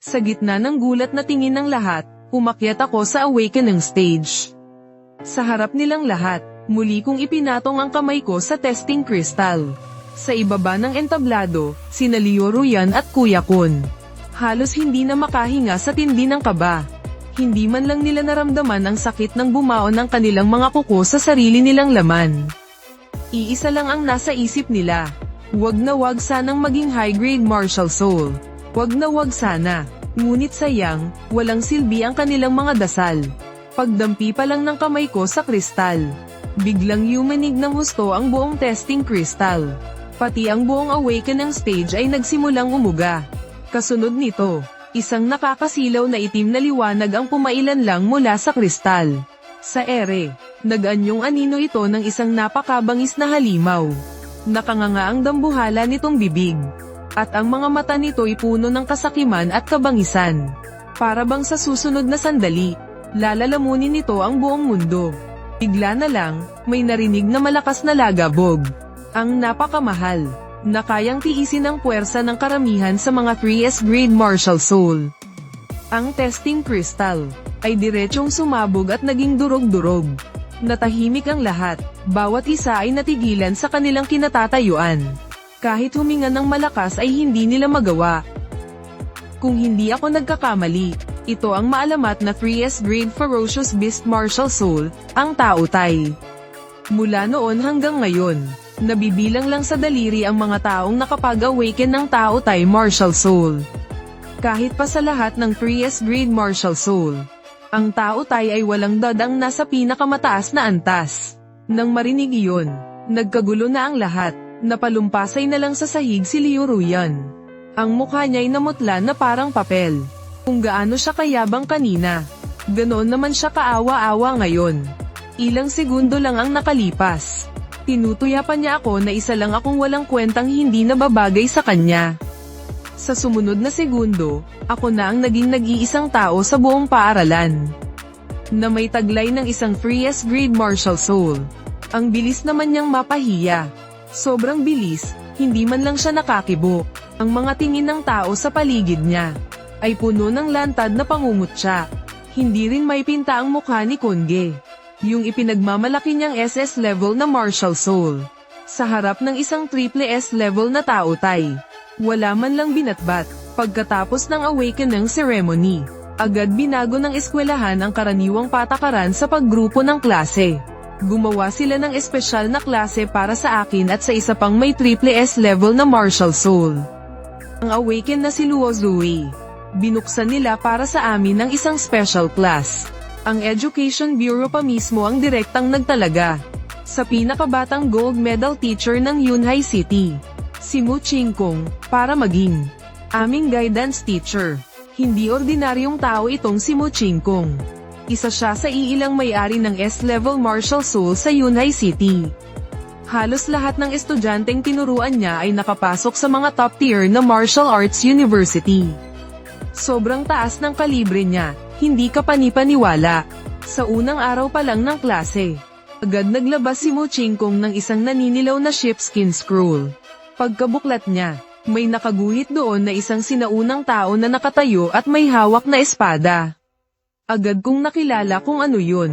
Sa gitna ng gulat na tingin ng lahat, umakyat ako sa awakening stage. Sa harap nilang lahat, muli kong ipinatong ang kamay ko sa testing crystal. Sa ibaba ng entablado, sina Leo Ruyan at Kuya Kun. Halos hindi na makahinga sa tindi ng kaba. Hindi man lang nila naramdaman ang sakit ng bumaon ng kanilang mga kuko sa sarili nilang laman. Iisa lang ang nasa isip nila. Wag na wag sanang maging high-grade martial soul. Wag na wag sana. Ngunit sayang, walang silbi ang kanilang mga dasal. Pagdampi pa lang ng kamay ko sa kristal, biglang yumanig ng husto ang buong testing crystal. Pati ang buong awakening stage ay nagsimulang umuga. Kasunod nito, isang nakakasilaw na itim na liwanag ang pumailan lang mula sa kristal. Sa ere, nag-anyong anino ito ng isang napakabangis na halimaw. Nakanganga ang dambuhala nitong bibig. At ang mga mata nito ay puno ng kasakiman at kabangisan. Para bang sa susunod na sandali, lalalamunin nito ang buong mundo. Bigla na lang, may narinig na malakas na lagabog. Ang napakamahal, na kayang tiisin ang puwersa ng karamihan sa mga 3S grade martial soul. Ang testing crystal, ay diretsyong sumabog at naging durog-durog. Natahimik ang lahat, bawat isa ay natigilan sa kanilang kinatatayuan. Kahit huminga ng malakas ay hindi nila magawa. Kung hindi ako nagkakamali, ito ang maalamat na 3S grade ferocious beast martial soul, ang Tao Tai. Mula noon hanggang ngayon, nabibilang lang sa daliri ang mga taong nakapag-awaken ng Tao Tai martial soul. Kahit pa sa lahat ng 3S grade martial soul, ang Tao Tai ay walang dadang nasa pinakamataas na antas. Nang marinig iyon, nagkagulo na ang lahat. Napalumpasay na lang sa sahig si Leo Ruyan. Ang mukha niya'y namutla na parang papel. Kung gaano siya kayabang kanina, ganoon naman siya kaawa-awa ngayon. Ilang segundo lang ang nakalipas. Tinutuyapan niya ako na isa lang akong walang kwentang hindi nababagay sa kanya. Sa sumunod na segundo, ako na ang naging nag-iisang tao sa buong paaralan na may taglay ng isang 3S grade martial soul. Ang bilis naman niyang mapahiya. Sobrang bilis, hindi man lang siya nakakibo. Ang mga tingin ng tao sa paligid niya ay puno ng lantad na pangungutya. Hindi rin may pinta ang mukha ni Kunge, yung ipinagmamalaki niyang SS level na martial soul. Sa harap ng isang triple S level na Tao Tai, wala man lang binatbat. Pagkatapos ng awakening ceremony, agad binago ng eskwelahan ang karaniwang patakaran sa paggrupo ng klase. Gumawa sila ng espesyal na klase para sa akin at sa isa pang may triple S level na martial soul. Ang awaken na si Luo Zui, binuksan nila para sa amin ng isang special class. Ang Education Bureau pa mismo ang direktang nagtalaga sa pinakabatang gold medal teacher ng Yunhai City, si Mu Chingkong, para maging aming guidance teacher. Hindi ordinaryong tao itong si Mu Chingkong. Isa siya sa iilang may-ari ng S-level martial soul sa Yunhai City. Halos lahat ng estudyanteng tinuruan niya ay nakapasok sa mga top tier na martial arts university. Sobrang taas ng kalibre niya, hindi ka panipaniwala. Sa unang araw pa lang ng klase, agad naglabas si Mu Chingkong ng isang naninilaw na sheepskin scroll. Pagkabuklat niya, may nakaguhit doon na isang sinaunang tao na nakatayo at may hawak na espada. Agad kong nakilala kung ano yun.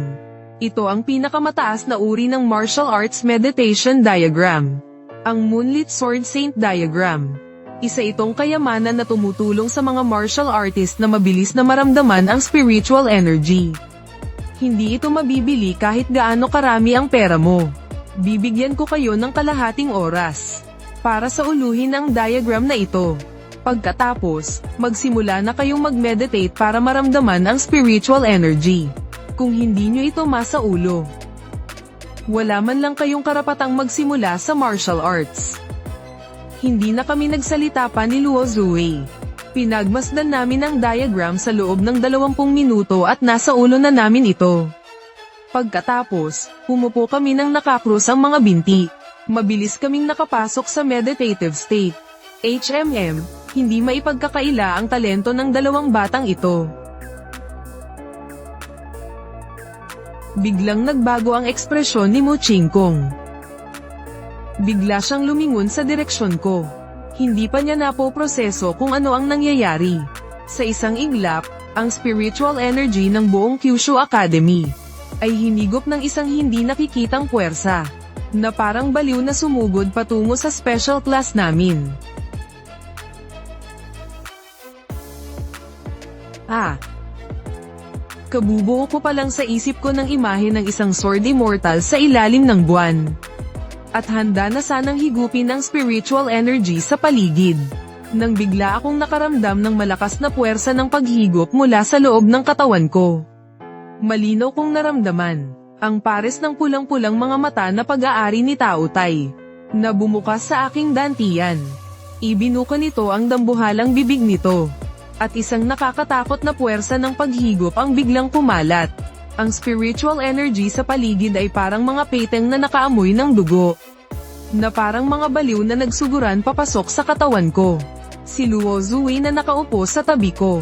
Ito ang pinakamataas na uri ng martial arts meditation diagram, ang Moonlit Sword Saint Diagram. Isa itong kayamanan na tumutulong sa mga martial artist na mabilis na maramdaman ang spiritual energy. Hindi ito mabibili kahit gaano karami ang pera mo. Bibigyan ko kayo ng kalahating oras para sa uluhin ang diagram na ito. Pagkatapos, magsimula na kayong mag-meditate para maramdaman ang spiritual energy. Kung hindi nyo ito masaulo, wala man lang kayong karapatang magsimula sa martial arts. Hindi na kami nagsalita pa ni Luo Zui. Pinagmasdan namin ang diagram sa loob ng 20 minuto at nasa ulo na namin ito. Pagkatapos, humupo kami nang nakakrus ang mga binti. Mabilis kaming nakapasok sa meditative state. hindi maipagkakaila ang talento ng dalawang batang ito. Biglang nagbago ang ekspresyon ni Mu Chingkong. Bigla siyang lumingon sa direksyon ko. Hindi pa niya napoproseso kung ano ang nangyayari. Sa isang iglap, ang spiritual energy ng buong Kyushu Academy ay hinigop ng isang hindi nakikitang puwersa, na parang baliw na sumugod patungo sa special class namin. Kabubuo ko pa lang sa isip ko ng imahe ng isang sword immortal sa ilalim ng buwan. At handa na sanang higupin ang spiritual energy sa paligid. Nang bigla akong nakaramdam ng malakas na puwersa ng paghigop mula sa loob ng katawan ko. Malinaw kong naramdaman ang pares ng pulang-pulang mga mata na pag-aari ni Tao Tai, na bumukas sa aking dantian. Ibinuka nito ang dambuhalang bibig nito. At isang nakakatakot na puwersa ng paghigop ang biglang kumalat. Ang spiritual energy sa paligid ay parang mga peteng na nakaamoy ng dugo, na parang mga baliw na nagsuguran papasok sa katawan ko. Si Luo Zui na nakaupo sa tabi ko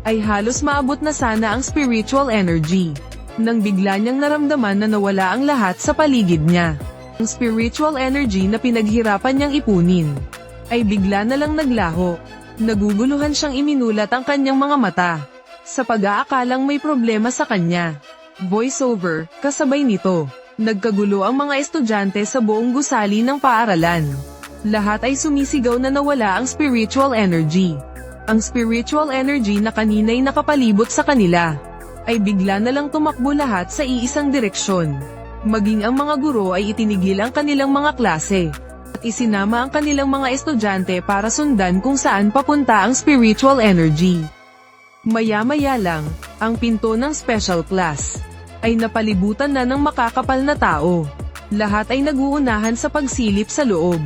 ay halos maabot na sana ang spiritual energy, nang bigla niyang naramdaman na nawala ang lahat sa paligid niya. Ang spiritual energy na pinaghirapan niyang ipunin ay bigla na lang naglaho. Naguguluhan siyang iminulat ang kanyang mga mata, sa pag-aakalang may problema sa kanya. Voiceover, kasabay nito, nagkagulo ang mga estudyante sa buong gusali ng paaralan. Lahat ay sumisigaw na nawala ang spiritual energy. Ang spiritual energy na kanina'y nakapalibot sa kanila, ay bigla na lang tumakbo lahat sa iisang direksyon. Maging ang mga guro ay itinigil ang kanilang mga klase, at isinama ang kanilang mga estudyante para sundan kung saan papunta ang spiritual energy. Maya-maya lang, ang pinto ng special class ay napalibutan na ng makakapal na tao. Lahat ay naguunahan sa pagsilip sa loob.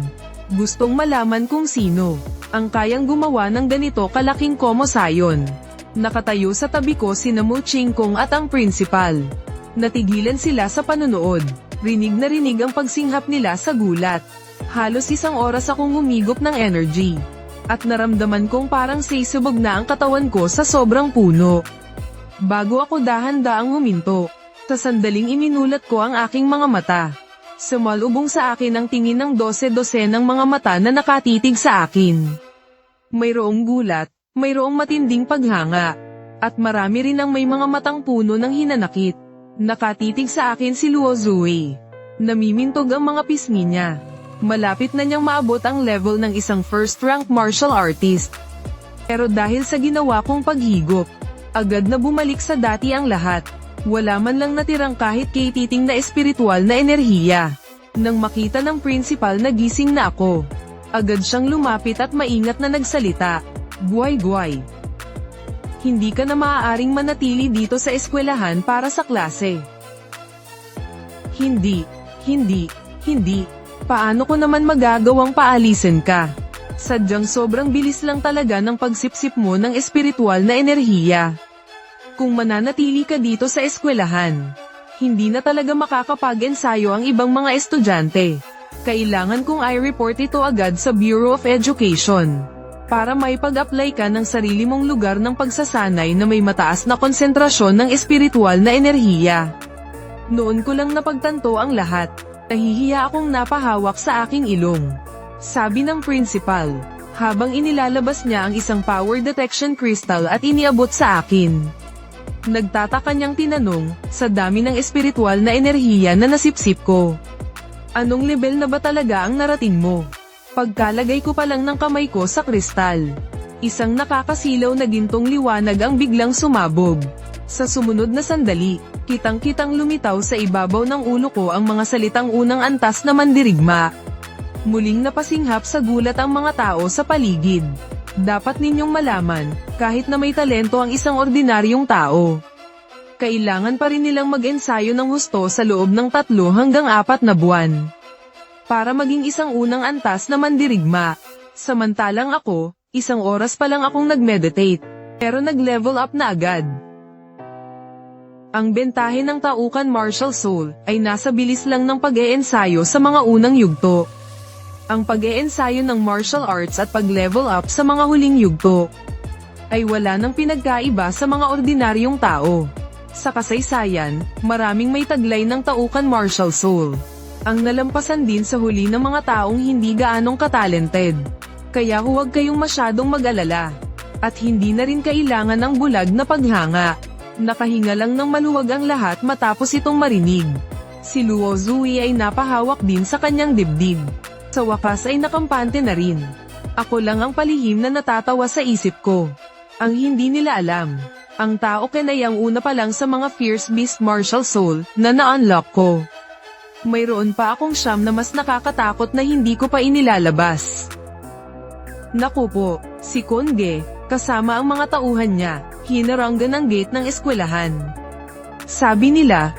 Gustong malaman kung sino ang kayang gumawa ng ganito kalaking komosayon. Nakatayo sa tabi ko sina Mu Chingkong at ang principal. Natigilan sila sa panonood. Rinig na rinig ang pagsinghap nila sa gulat. Halos isang oras akong humigop ng energy. At naramdaman kong parang sisubog na ang katawan ko sa sobrang puno. Bago ako dahan-daang huminto, sa sandaling iminulat ko ang aking mga mata. Sumalubong sa akin ang tingin ng 12 ng mga mata na nakatitig sa akin. Mayroong gulat, mayroong matinding paghanga, at marami rin ang may mga matang puno ng hinanakit. Nakatitig sa akin si Luo Zui. Namimintog ang mga pisngi niya. Malapit na niyang maabot ang level ng isang first-rank martial artist. Pero dahil sa ginawa kong paghigop, agad na bumalik sa dati ang lahat. Wala man lang natirang kahit kititing na espiritual na enerhiya. Nang makita ng principal na gising na ako, agad siyang lumapit at maingat na nagsalita. Guay-guay. Hindi ka na maaaring manatili dito sa eskwelahan para sa klase. Hindi. Paano ko naman magagawang paalisin ka? Sadyang sobrang bilis lang talaga ng pagsipsip mo ng espiritual na enerhiya. Kung mananatili ka dito sa eskwelahan, hindi na talaga makakapag-ensayo ang ibang mga estudyante. Kailangan kong i-report ito agad sa Bureau of Education, para maipag-apply ka ng sarili mong lugar ng pagsasanay na may mataas na konsentrasyon ng espiritual na enerhiya. Noon ko lang napagtanto ang lahat. Nahihiya akong napahawak sa aking ilong, sabi ng principal, habang inilalabas niya ang isang power detection crystal at iniabot sa akin. Nagtataka niyang tinanong, sa dami ng espiritual na enerhiya na nasipsip ko, anong level na ba talaga ang narating mo? Pagkalagay ko pa lang ng kamay ko sa kristal, isang nakakasilaw na gintong liwanag ang biglang sumabog. Sa sumunod na sandali, kitang-kitang lumitaw sa ibabaw ng ulo ko ang mga salitang unang antas na mandirigma. Muling napasinghap sa gulat ang mga tao sa paligid. Dapat ninyong malaman, kahit na may talento ang isang ordinaryong tao, kailangan pa rin nilang mag-ensayo ng husto sa loob ng 3 hanggang 4 na buwan, para maging isang unang antas na mandirigma. Samantalang ako, 1 oras pa lang akong nag-meditate, pero nag-level up na agad. Ang bentahe ng Taukan Martial Soul ay nasa bilis lang ng pag-eeensayo sa mga unang yugto. Ang pag-eeensayo ng martial arts at pag-level up sa mga huling yugto ay wala nang pinagkaiba sa mga ordinaryong tao. Sa kasaysayan, maraming may taglay ng Taukan Martial Soul ang nalampasan din sa huli ng mga taong hindi gaanong katalented. Kaya huwag kayong masyadong mag-alala. At hindi na rin kailangan ng bulag na paghanga. Nakahinga lang ng maluwag ang lahat matapos itong marinig. Si Luo Zui ay napahawak din sa kanyang dibdib. Sa wakas ay nakampante na rin. Ako lang ang palihim na natatawa sa isip ko. Ang hindi nila alam, ang Tao Ken ay ang una pa lang sa mga Fierce Beast Martial Soul na na-unlock ko. Mayroon pa akong siyam na mas nakakatakot na hindi ko pa inilalabas. Naku po, si Konge, kasama ang mga tauhan niya, hinaranggan ang gate ng eskwelahan. Sabi nila,